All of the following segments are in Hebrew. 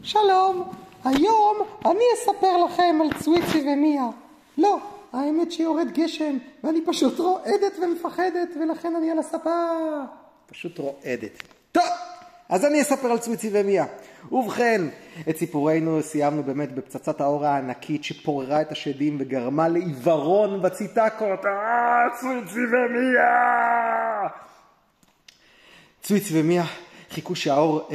שלום, היום אני אספר לכם על צוויצי ומיה. לא, האמת שיורד גשם ואני פשוט רועדת ומפחדת ולכן אני על הספה. פשוט רועדת. טוב, אז אני אספר על צוויצי ומיה. ובכן, את סיפורנו סיימנו באמת בפצצת האור הענקית שפוררה את השדים וגרמה לעיוורון בציטקות. צוויצי ומיה! צוויצי ומיה חיכו שהאור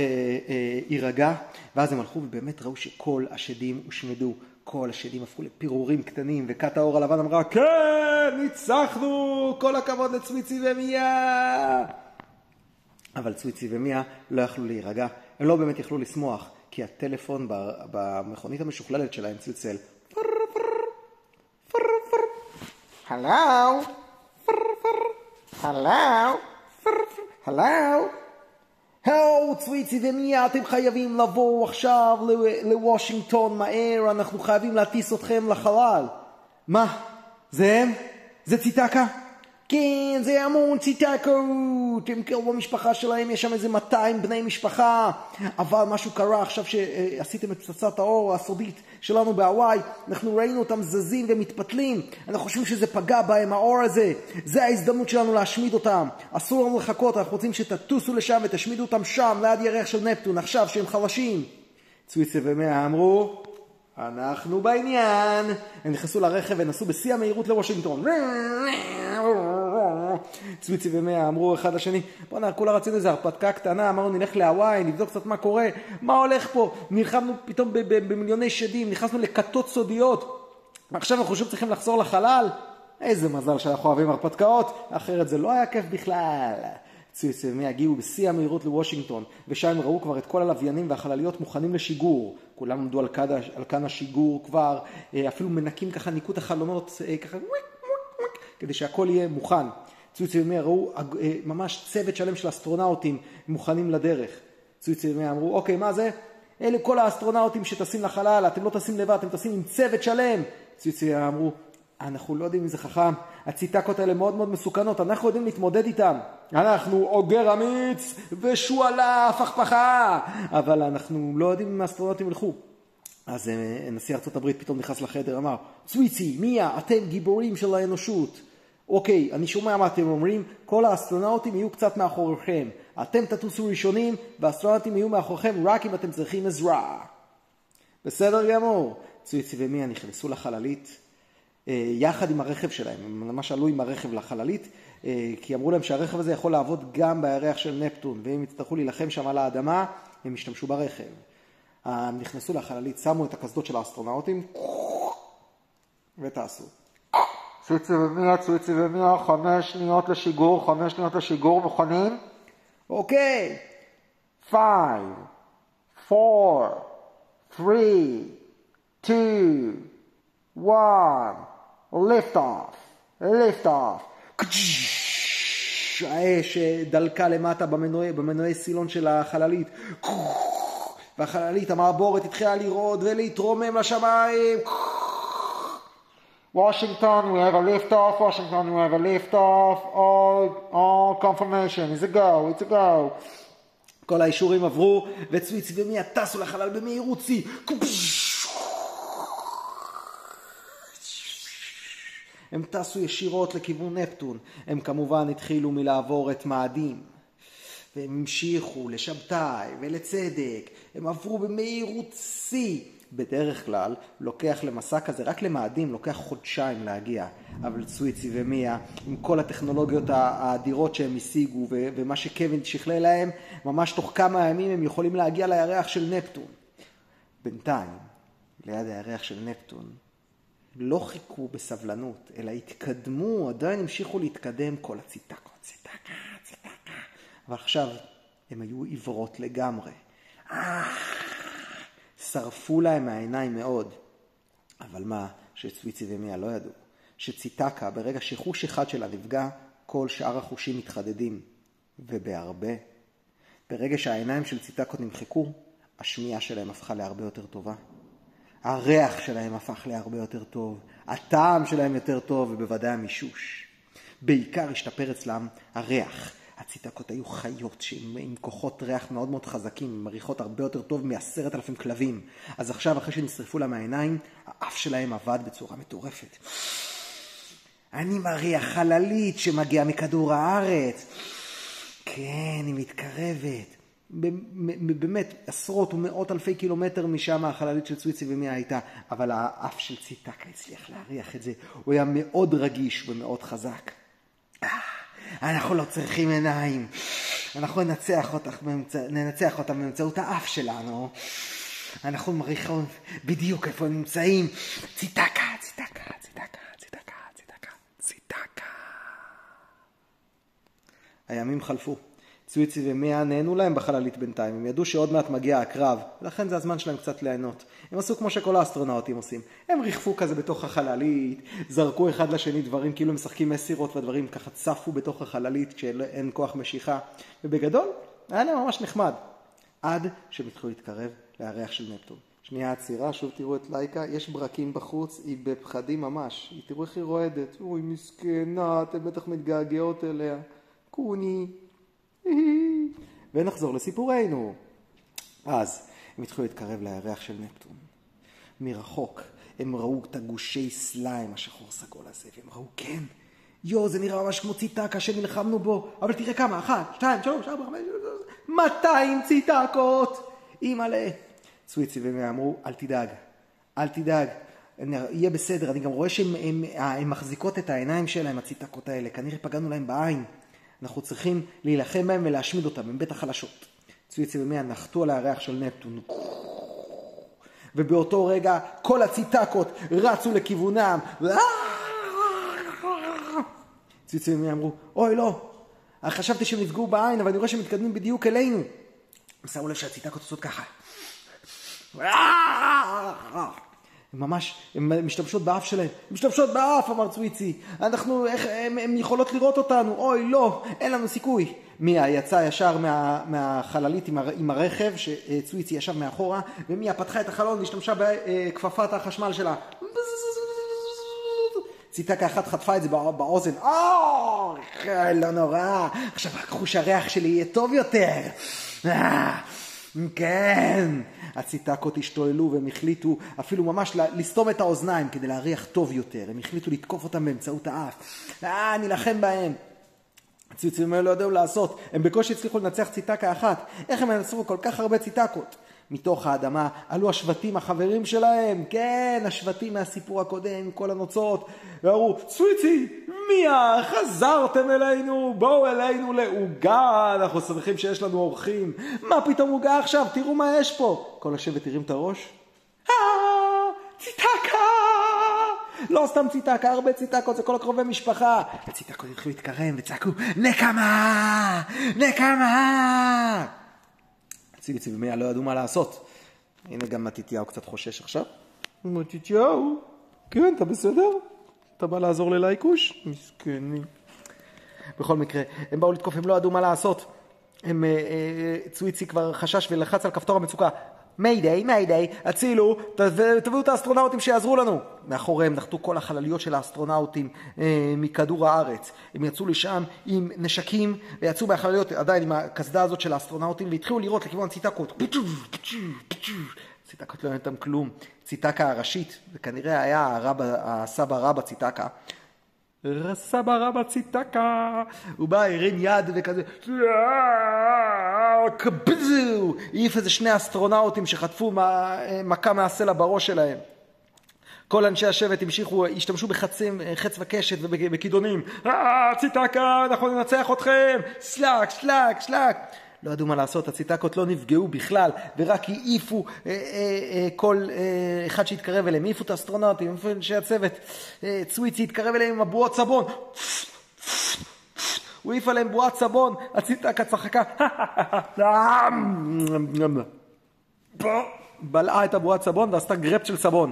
יירגע, ואז הם הלכו ובאמת ראו שכל השדים הושמדו. כל השדים הפכו לפירורים קטנים, וכת האור הלבן אמרה, כן, ניצחנו, כל הכבוד לצוויצי ומיה. אבל צוויצי ומיה לא יכלו להירגע, הם לא באמת יכלו לשמוח, כי הטלפון במכונית המשוכללת שלהם צלצל. הלו? הלו? הלו? הו, צוויצי ומיה, אתם חייבים לבוא עכשיו לוושינגטון מהר, אנחנו חייבים להטיס אתכם לחלל. מה? זה הם? זה ציטקה? כן, זה המון ציטקות. הם כאילו במשפחה שלהם, יש שם איזה 200 בני משפחה. אבל משהו קרה עכשיו שעשיתם את פצצת האור הסודית שלנו בהוואי. אנחנו ראינו אותם זזים ומתפתלים. אנחנו חושבים שזה פגע בהם, האור הזה. זה ההזדמנות שלנו להשמיד אותם. אסור לנו לחכות, אנחנו רוצים שתטוסו לשם ותשמידו אותם שם, ליד ירח של נפטון, עכשיו שהם חלשים. צוויצי ומיה אמרו, אנחנו בעניין. הם נכנסו לרכב ונסעו בשיא המהירות לוושינגטון. צוויצי ומיה אמרו אחד לשני, בוא'נה, כולה רצינו איזו הרפתקה קטנה, אמרנו נלך להוואי, נבדוק קצת מה קורה, מה הולך פה, נלחמנו פתאום במיליוני שדים, נכנסנו לכתות סודיות, עכשיו אנחנו חושבים צריכים לחזור לחלל. איזה מזל שאנחנו אוהבים הרפתקאות, אחרת זה לא היה כיף בכלל. צוויצי ומיה הגיעו בשיא המהירות לוושינגטון, ושם ראו כבר את כל הלוויינים והחלליות מוכנים לשיגור. כולם עמדו על כאן השיגור כבר, אפילו מנקים ככה ניקו את החלונות, ככה כדי שהכל יהיה מוכן. צוויצי ומיה ראו ממש צוות שלם של אסטרונאוטים מוכנים לדרך. צוויצי ומיה אמרו, אוקיי, מה זה? אלה כל האסטרונאוטים שטסים לחלל, אתם לא טסים לבד, אתם טסים עם צוות שלם. צוויצי ומיה אמרו, אנחנו לא יודעים אם זה חכם, הציטקות האלה מאוד מאוד מסוכנות, אנחנו יודעים להתמודד איתם. אנחנו אוגר אמיץ ושואלה פחפחה, אבל אנחנו לא יודעים אם האסטרונאוטים ילכו. אז נשיא ארצות הברית פתאום נכנס לחדר, אמר, צוויצי, מיה, אתם גיבורים של האנושות. אוקיי, אני שומע מה אתם אומרים, כל האסטרונאוטים יהיו קצת מאחוריכם. אתם תטוסו ראשונים, והאסטרונאוטים יהיו מאחוריכם רק אם אתם צריכים עזרה. בסדר גמור. צוויצי ומיה נכנסו לחללית, יחד עם הרכב שלהם. הם ממש עלו עם הרכב לחללית, כי אמרו להם שהרכב הזה יכול לעבוד גם בירח של נפטון, ואם יצטרכו להילחם שם על האדמה, הם ישתמשו ברכב. הם נכנסו לחללית, שמו את הקסדות של האסטרונאוטים, וטסו. צוויצי ומיה, 5 שניות לשיגור, מוכנים? אוקיי. 5, 4, 3, 2, 1, lift off. האש דלקה למטה במנועי סילון של החללית. והחללית המעבורת התחילה לרעוד ולהתרומם לשמיים. Washington, we have a lift off. All confirmation. It's a go. כל האישורים עברו, וצוויצי ומיה טסו לחלל במהירות שיא. הם טסו ישירות לכיוון נפטון. הם כמובן התחילו מלעבור את מאדים. והם המשיכו לשבתאי ולצדק. הם עברו במהירות שיא. בדרך כלל לוקח למסע כזה, רק למאדים, לוקח חודשיים להגיע. אבל צוויצי ומיה, עם כל הטכנולוגיות האדירות שהם השיגו, ומה שקווין שכלל להם, ממש תוך כמה ימים הם יכולים להגיע לירח של נפטון. בינתיים, ליד הירח של נפטון, לא חיכו בסבלנות, אלא התקדמו, עדיין המשיכו להתקדם כל הציטקות, ציטקה. אבל עכשיו הם היו עיוורות לגמרי. שרפו להם מהעיניים מאוד. אבל מה שצוויצי ומיה לא ידעו? שציטקה, ברגע שחוש אחד שלה נפגע, כל שאר החושים מתחדדים. ובהרבה. ברגע שהעיניים של ציטקות נמחקו, השמיעה שלהם הפכה להרבה יותר טובה. הריח שלהם הפך להרבה יותר טוב. הטעם שלהם יותר טוב, ובוודאי המישוש. בעיקר השתפר אצלם הריח. הציטקות היו חיות עם כוחות ריח מאוד מאוד חזקים, מריחות הרבה יותר טוב מ10,000 כלבים. אז עכשיו, אחרי שנשרפו לה מהעיניים, האף שלהם עבד בצורה מטורפת. אני מריח חללית שמגיעה מכדור הארץ. כן, היא מתקרבת. באמת, עשרות ומאות אלפי קילומטר משם החללית של צוויצי ומיה הייתה, אבל האף של ציטקה הצליח להריח את זה. הוא היה מאוד רגיש ומאוד חזק. אנחנו לא צריכים עיניים. אנחנו ננצח אותם באמצעות האף שלנו. אנחנו מריחים בדיוק איפה הם נמצאים. ציטקה, ציטקה, ציטקה, ציטקה, ציטקה, ציטקה. הימים חלפו. צוויצי ומיה נהנו להם בחללית בינתיים. הם ידעו שעוד מעט מגיע הקרב, ולכן זה הזמן שלהם קצת ליהנות. הם עשו כמו שכל האסטרונאוטים עושים. הם ריחפו כזה בתוך החללית, זרקו אחד לשני דברים, כאילו הם משחקים מסירות והדברים ככה צפו בתוך החללית כשאין כוח משיכה. ובגדול, היה להם ממש נחמד. עד שהם התחילו להתקרב לירח של נפטון. שנייה עצירה, שוב תראו את לייקה, יש ברקים בחוץ, היא בפחדים ממש. תראו איך היא רועדת. אוי, מסכנה, אתם בטח מתגעגעות אליה. קוני. ונחזור לסיפורנו. אז הם התחילו להתקרב לירח של נפטון. מרחוק הם ראו את הגושי סליים השחור סגול הזה, והם ראו, כן, זה נראה ממש כמו ציטקה שנלחמנו בו, אבל תראה כמה, 1, 2, 3, 4, 5, 200 ציטקות. אימאלה. צוויצי ומיה אמרו, אל תדאג, אל תדאג, יהיה בסדר. אני גם רואה שהן מחזיקות את העיניים שלהם, הציטקות האלה, כנראה פגענו להם בעין. אנחנו צריכים להילחם בהם ולהשמיד אותם, הם בטח חלשות. צוויצי ומיה נחתו על הירח של נפטון. ובאותו רגע כל הציטקות רצו לכיוונם. צוויצי ומיה אמרו, אוי לא, חשבתי שהם נפגעו בעין, אבל אני רואה שהם מתקדמים בדיוק אלינו. הם שמו לב שהציטקות עושות ככה. הם משתמשות באף שלהם. הם משתמשות באף, אמר צוויצי. הם יכולות לראות אותנו. אוי, לא, אין לנו סיכוי. מיה יצא ישר מהחללית עם הרכב, שצוויצי ישב מאחורה, ומיה פתחה את החלון והשתמשה בכפפת החשמל שלה. ציטקה אחת חטפה את זה באוזן. לא נורא. עכשיו חוש הריח שלי יהיה טוב יותר. כן, הציטקות השתוללו והם החליטו אפילו ממש לסתום את האוזניים כדי להריח טוב יותר. הם החליטו לתקוף אותם באמצעות האף. נלחם בהם. צוויצי ומיה לא ידעו לעשות. הם בקושי הצליחו לנצח ציטקה אחת. איך הם ינצחו כל כך הרבה ציטקות? מתוך האדמה עלו השבטים החברים שלהם, כן, השבטים מהסיפור הקודם, כל הנוצות, ואמרו, צוויצי, מיה, חזרתם אלינו, בואו אלינו לעוגה, אנחנו שמחים שיש לנו אורחים. מה פתאום עוגה עכשיו? תראו מה יש פה. כל השבט תרים את הראש. ציטקה! לא סתם ציטקה, הרבה ציטקות, זה כל הקרובי משפחה. הציטקות התחילו להתקרב וצעקו, נקמה! נקמה! צוויצי ומיה לא ידעו מה לעשות. הנה גם מתתיהו קצת חושש עכשיו. מתתיהו, כן, אתה בסדר? אתה בא לעזור ללייקוש? מסכני. בכל מקרה, הם באו לתקוף, הם לא ידעו מה לעשות. צוויצי כבר חשש ולחץ על כפתור המצוקה. מיידיי, מיידיי, הצילו, תביאו את האסטרונאוטים שיעזרו לנו. מאחוריהם נחתו כל החלליות של האסטרונאוטים מכדור הארץ. הם יצאו לשם עם נשקים, ויצאו מהחלליות עדיין עם הקסדה הזאת של האסטרונאוטים, והתחילו לראות לכיוון ציטקות. ציטקות לא נתתם כלום. ציטקה הראשית, וכנראה היה הסבא רבא ציטקה. סבא רבא ציטקה, הוא בא, הרים יד וכזה, קבזו, העיף איזה 2 אסטרונאוטים שחטפו מכה מהסלע בראש שלהם. כל אנשי השבט השתמשו בחץ וקשת ובכידונים. ציטקה, אנחנו ננצח אתכם, סלק, סלק, סלק. לא ידעו מה לעשות, הציטקות לא נפגעו בכלל, ורק העיפו כל אחד שהתקרב אליהם, העיפו את האסטרונאוטים, העיפו אנשי הצוות. צוויצי התקרב אליהם עם הבועות סבון. הוא העיף עליהם בועת סבון, הציטקה צחקה. בלעה את הבועת סבון ועשתה גרפ של סבון.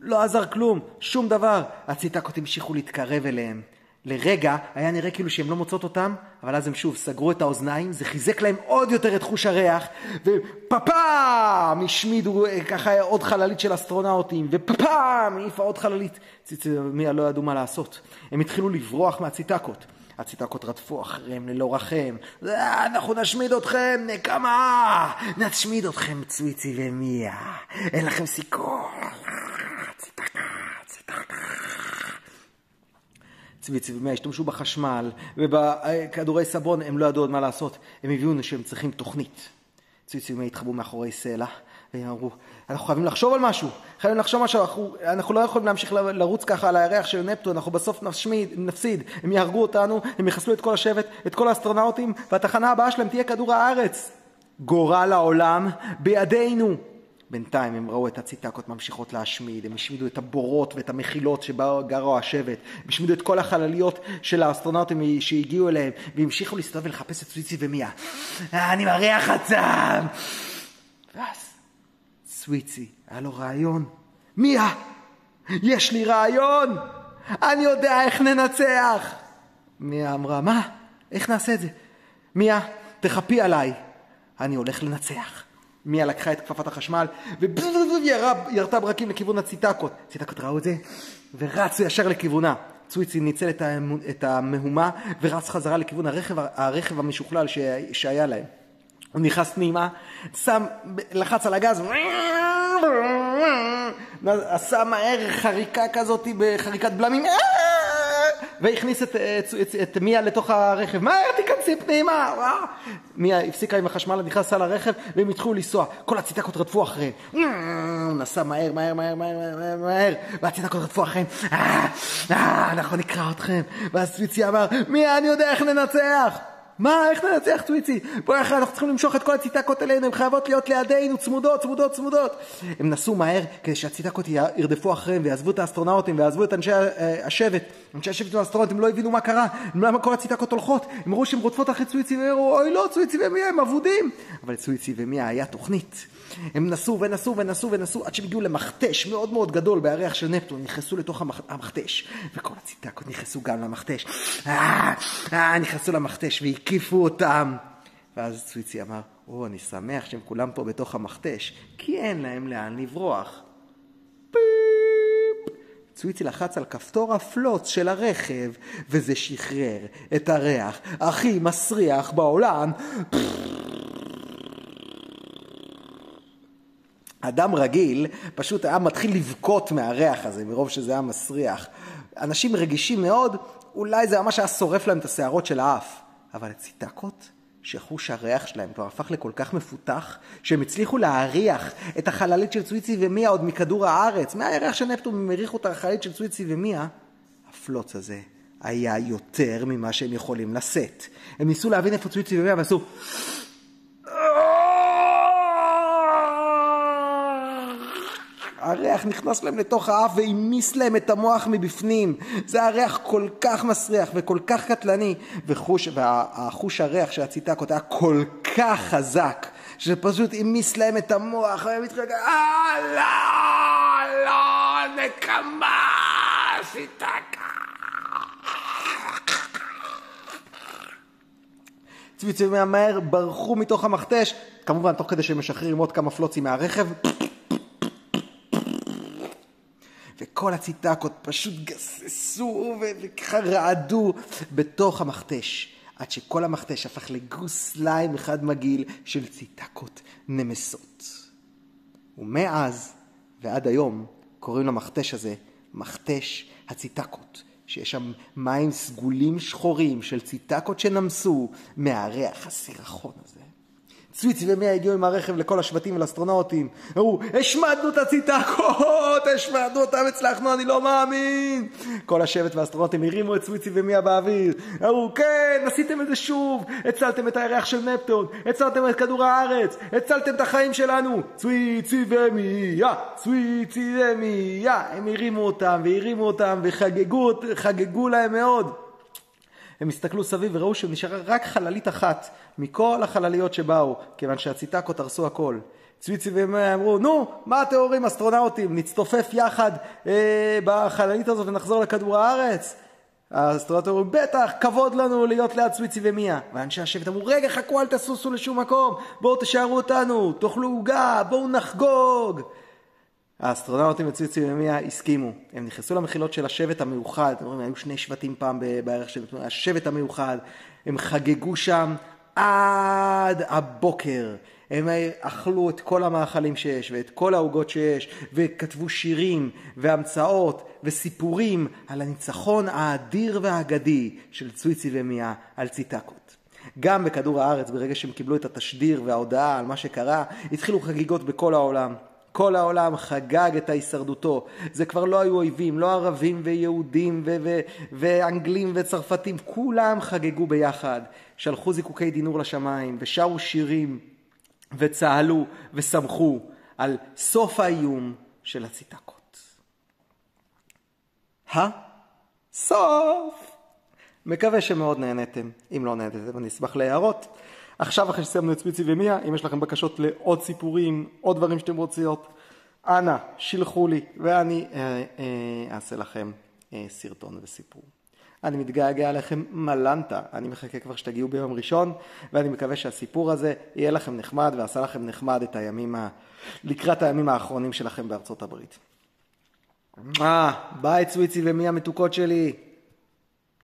לא עזר כלום, שום דבר. הציטקות המשיכו להתקרב אליהם. לרגע היה נראה כאילו שהם לא מוצאות אותם, אבל אז הם שוב סגרו את האוזניים, זה חיזק להם עוד יותר את חוש הריח, ופפאם השמידו ככה עוד חללית של אסטרונאוטים, ופפאם העיפה עוד חללית. צוויצי ומיה לא ידעו מה לעשות. הם התחילו לברוח מהציטקות. הציטקות רדפו אחריהם ללא רחם. אנחנו נשמיד אתכם, נקמה! נשמיד אתכם, צוויצי ומיה. אין לכם סיכוי. צוויצי ומיה השתמשו בחשמל ובכדורי סבון, הם לא ידעו עוד מה לעשות. הם הביאו שהם צריכים תוכנית. צוויצי ומיה התחבאו מאחורי סלע, והם אמרו, אנחנו חייבים לחשוב על משהו, אנחנו לא יכולים להמשיך לרוץ ככה על הירח של נפטון, אנחנו בסוף נפסיד, הם יהרגו אותנו, הם יחסלו את כל השבט, את כל האסטרונאוטים, והתחנה הבאה שלהם תהיה כדור הארץ. גורל העולם בידינו. בינתיים הם ראו את הציטקות ממשיכות להשמיד, הם השמידו את הבורות ואת המחילות שבה גרו השבט, הם השמידו את כל החלליות של האסטרונאוטים שהגיעו אליהם, והמשיכו להסתובב ולחפש את צוויצי ומיה. אני מריח אותם. ואז צוויצי, היה לו רעיון. מיה, יש לי רעיון, אני יודע איך ננצח. מיה אמרה, מה? איך נעשה את זה? מיה, תחפי עליי, אני הולך לנצח. מיה לקחה את כפפת החשמל וירתה ברקים לכיוון הציטקות. הציטקות ראו את זה ורצו ישר לכיוונה. צוויצי ניצל את המהומה ורץ חזרה לכיוון הרכב המשוכלל שהיה להם. הוא נכנס פנימה, לחץ על הגז, עשה מהר חריקה כזאת בחריקת בלמים, והכניס את מיה לתוך הרכב. מהר תיכנסי פנימה. מיה הפסיקה עם החשמל, נכנסה לרכב והם התחילו לנסוע. כל הציטקות רדפו אחריהם. הוא נסע מהר, והציטקות רדפו אחריהם. אנחנו נקרא אתכם. ואז צוויצי אמר, מיה, אני יודע איך ננצח. מה? איך ננצח, צוויצי? בואי אחרי, אנחנו צריכים למשוך את כל הציטקות אלינו, הן חייבות להיות לידינו, צמודות. הם נסעו מהר כדי שהציטקות ירדפו אחריהם ויעזבו את האסטרונאוטים ויעזבו את אנשי השבט. אנשי השבט והאסטרונאוטים לא הבינו מה קרה, למה כל הציטקות הולכות. הם ראו שהן רודפות אחרי צוויצי ואמרו, אוי לא, צוויצי ומיה הם אבודים. אבל צוויצי ומיה היה תוכנית. הם נסעו עד שהם הגיעו למכתש מאוד מאוד גדול בירח של נפטון, נכנסו לתוך המכתש, וכל הציטקות נכנסו גם למכתש. נכנסו למכתש והקיפו אותם. ואז צוויצי אמר, אני שמח שהם כולם פה בתוך המכתש, כי אין להם לאן לברוח. צוויצי לחץ על כפתור הפלוץ של הרכב, וזה שחרר את הריח הכי מסריח בעולם. אדם רגיל פשוט היה מתחיל לבכות מהריח הזה, מרוב שזה היה מסריח. אנשים רגישים מאוד, אולי זה ממש היה שורף להם את השערות של האף. אבל הציטקות, שחוש הריח שלהם כבר הפך לכל כך מפותח, שהם הצליחו להריח את החללית של צוויצי ומיה עוד מכדור הארץ. מהירח של נפטון הם הריחו את החללית של צוויצי ומיה. הפלוץ הזה היה יותר ממה שהם יכולים לשאת. הם ניסו להבין איפה צוויצי ומיה ועשו... הריח נכנס להם לתוך האף והמיס להם את המוח מבפנים. זה הריח כל כך מסריח וכל כך קטלני, והחוש הריח של הציטקות היה כל כך חזק, שפשוט המיס להם את המוח, והם התחילו, לא, נקמה, ציטקה. צוויצי ומיה מהר ברחו מתוך המכתש, כמובן תוך כדי שהם משחררים עוד כמה פלוצים מהרכב, וכל הציטקות פשוט גססו ורעדו בתוך המכתש, עד שכל המכתש הפך לגוס סליים אחד מגעיל של ציטקות נמסות. ומאז ועד היום קוראים למכתש הזה מכתש הציטקות, שיש שם מים סגולים שחורים של ציטקות שנמסו מהריח הסירחון הזה. צוויצי ומיה הגיעו עם הרכב לכל השבטים ולאסטרונאוטים. אמרו, השמדנו את הציטקות, השמדנו אותם, הצלחנו, אני לא מאמין. כל השבט והאסטרונאוטים הרימו את צוויצי ומיה באוויר. אמרו, כן, עשיתם את זה שוב. הצלתם את הירח של נפטון, הצלתם את כדור הארץ, הצלתם את החיים שלנו. צוויצי ומיה, צוויצי ומיה. הם הרימו אותם וחגגו להם מאוד. הם הסתכלו סביב וראו שנשארה רק חללית אחת מכל החלליות שבאו, כיוון שהציטקות הרסו הכל. צוויצי ומיה אמרו, נו, מה התיאורים אסטרונאוטים? נצטופף יחד בחללית הזאת ונחזור לכדור הארץ? האסטרונאוטים אמרו, בטח, כבוד לנו להיות ליד צוויצי ומיה. ואנשי השבט אמרו, רגע, חכו, אל תסוסו לשום מקום, בואו תשארו אותנו, תאכלו עוגה, בואו נחגוג. האסטרונאוטים וצוויצי ומיה הסכימו. הם נכנסו למחילות של השבט המאוחד. היו 2 שבטים פעם בערך של השבט המאוחד. הם חגגו שם עד הבוקר. הם אכלו את כל המאכלים שיש ואת כל העוגות שיש, וכתבו שירים והמצאות וסיפורים על הניצחון האדיר והאגדי של צוויצי ומיה על ציטקות. גם בכדור הארץ, ברגע שהם קיבלו את התשדיר וההודעה על מה שקרה, התחילו חגיגות בכל העולם. כל העולם חגג את ההישרדותו. זה כבר לא היו אויבים, לא ערבים ויהודים ואנגלים וצרפתים, כולם חגגו ביחד. שלחו זיקוקי דינור לשמיים ושרו שירים וצהלו ושמחו על סוף האיום של הציטקות. סוף! מקווה שמאוד נהנתם. אם לא נהנתם, אני אשמח להערות. עכשיו אחרי שסיימנו את צוויצי ומיה, אם יש לכם בקשות לעוד סיפורים, עוד דברים שאתם רוציות, אנא, שילחו לי ואני אעשה לכם סרטון וסיפור. אני מתגעגע עליכם מלנטה, אני מחכה כבר שתגיעו ביום ראשון, ואני מקווה שהסיפור הזה יהיה לכם נחמד ועשה לכם נחמד את לקראת הימים האחרונים שלכם בארצות הברית. ביי צוויצי ומיה מתוקות שלי.